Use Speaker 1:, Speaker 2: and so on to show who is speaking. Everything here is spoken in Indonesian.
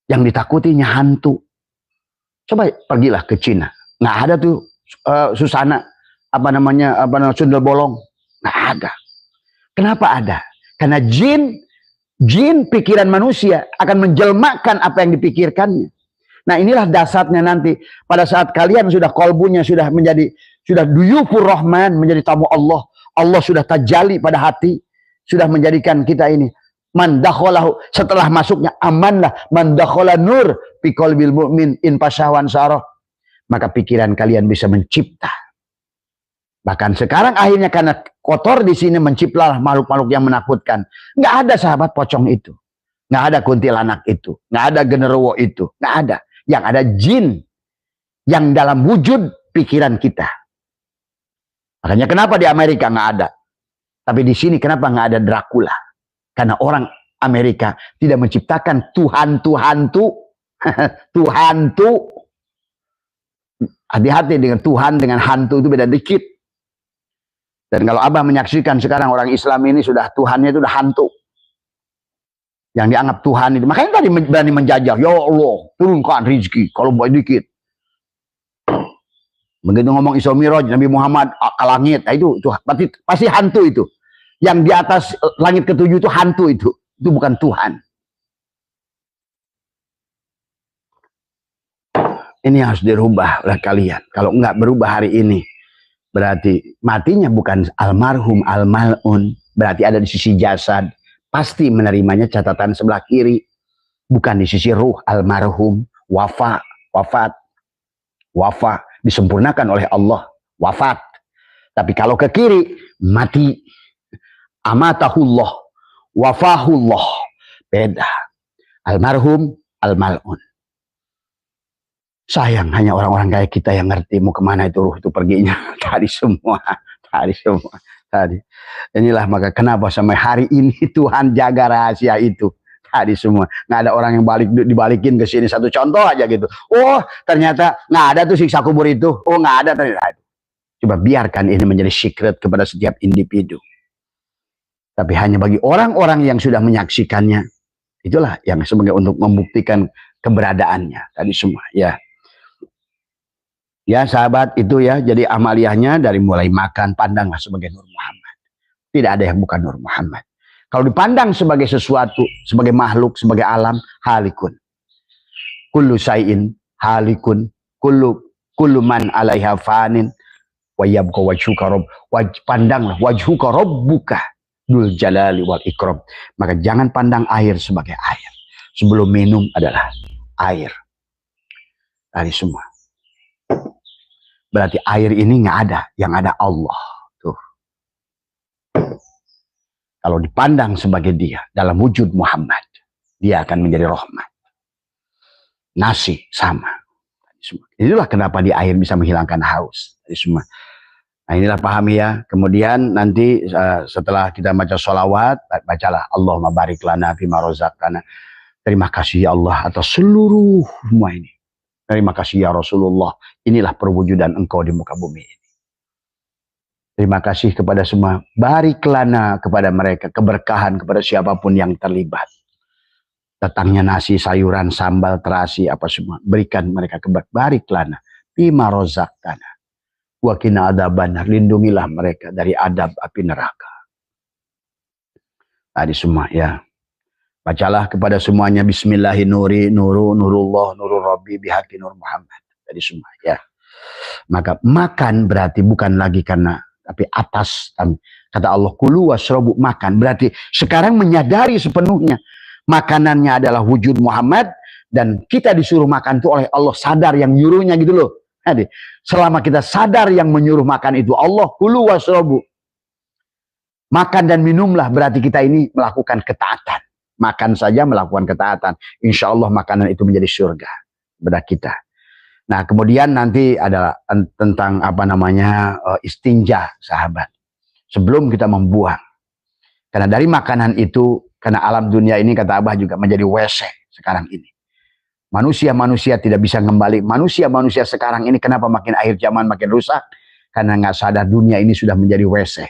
Speaker 1: Yang ditakutinya hantu. Coba pergilah ke Cina, nggak ada tuh susana sundel bolong, nggak ada. Kenapa ada? Karena jin pikiran manusia akan menjelmakan apa yang dipikirkannya. Nah, inilah dasarnya nanti pada saat kalian sudah kolbunya sudah duyufur rahman, menjadi tamu Allah. Allah sudah tajali pada hati, sudah menjadikan kita ini man dakhalahu, setelah masuknya amanlah, man dakhala nur fi qalbil mu'min in pasyawan sarah, maka pikiran kalian bisa mencipta. Bahkan sekarang akhirnya karena kotor di sini menciptalah makhluk-makhluk yang menakutkan. Nggak ada sahabat pocong itu, nggak ada kuntilanak itu, nggak ada genderuwo itu, nggak ada. Yang ada jin yang dalam wujud pikiran kita. Makanya kenapa di Amerika nggak ada, tapi di sini kenapa nggak ada Dracula? Karena orang Amerika tidak menciptakan Tuhan-Tuhan. Hati-hati dengan Tuhan dengan hantu, itu beda dikit. Dan kalau Abah menyaksikan sekarang orang Islam ini sudah Tuhannya itu udah hantu. Yang dianggap Tuhan itu. Makanya tadi berani menjajah. Ya Allah, turunkan rezeki. Kalau buat dikit. Begitu ngomong Isra Miraj, Nabi Muhammad ke langit. Nah, itu pasti hantu itu. Yang di atas langit ketujuh itu hantu itu. Itu bukan Tuhan. Ini harus dirubah oleh kalian. Kalau enggak berubah hari ini, berarti matinya bukan almarhum al-mal'un. Berarti ada di sisi jasad. Pasti menerimanya catatan sebelah kiri. Bukan di sisi ruh almarhum. Wafat. Disempurnakan oleh Allah. Wafat. Tapi kalau ke kiri, mati. Amatahullah. Wafahullah. Beda. Almarhum al-mal'un. Sayang hanya orang-orang kayak kita yang ngerti mau kemana itu ruh itu perginya. Tadi semua. Inilah maka kenapa sampai hari ini Tuhan jaga rahasia itu. Tadi semua. Nggak ada orang yang dibalikin ke sini. Satu contoh aja gitu. Oh ternyata nggak ada tuh siksa kubur itu. Oh nggak ada ternyata. Coba biarkan ini menjadi secret kepada setiap individu. Tapi hanya bagi orang-orang yang sudah menyaksikannya. Itulah yang sebagai untuk membuktikan keberadaannya. Tadi semua ya. Ya sahabat itu ya, jadi amaliyahnya dari mulai makan, pandanglah sebagai Nur Muhammad. Tidak ada yang bukan Nur Muhammad. Kalau dipandang sebagai sesuatu, sebagai makhluk, sebagai alam, halikun. Kullu syai'in halikun, kullu man alaiha fanin, wa yabqa wajhuka rabb. Pandanglah wajhuka rabbuka dul jalali wal ikram. Maka jangan pandang air sebagai air. Sebelum minum adalah air. Dari semua. Berarti air ini nggak ada, yang ada Allah. Tuh. Kalau dipandang sebagai dia dalam wujud Muhammad, dia akan menjadi rahmat. Nasi sama. Inilah kenapa di air bisa menghilangkan haus. Semua. Nah inilah pahami ya. Kemudian nanti setelah kita baca sholawat, bacalah Allahumma barik lana fima razaqtana. Terima kasih ya Allah atas seluruh semua ini. Terima kasih ya Rasulullah. Inilah perwujudan engkau di muka bumi ini. Terima kasih kepada semua. Bariklana kepada mereka. Keberkahan kepada siapapun yang terlibat. Datangnya nasi, sayuran, sambal, terasi, apa semua. Berikan mereka keberkahan. Bariklana. Bima rozaqtana. Wa qina adzabannar. Lindungilah mereka dari adab api neraka. Tadi semua ya. Bacalah kepada semuanya bismillahi nuri nuru nurullah nurul rabbi bihaqi nur Muhammad. Tadi semua ya. Maka makan berarti bukan lagi karena tapi atas kata Allah kulu wasrobu makan berarti sekarang menyadari sepenuhnya makanannya adalah wujud Muhammad dan kita disuruh makan itu oleh Allah, sadar yang nyuruhnya gitu loh. Jadi selama kita sadar yang menyuruh makan itu Allah, kulu wasrobu, makan dan minumlah berarti kita ini melakukan ketaatan. Makan saja melakukan ketaatan. Insya Allah makanan itu menjadi surga kepada kita. Nah kemudian nanti ada tentang apa namanya istinja sahabat. Sebelum kita membuang. Karena dari makanan itu, karena alam dunia ini kata Abah juga menjadi WC sekarang ini. Manusia-manusia tidak bisa kembali. Manusia-manusia sekarang ini kenapa makin akhir zaman makin rusak? Karena nggak sadar dunia ini sudah menjadi WC.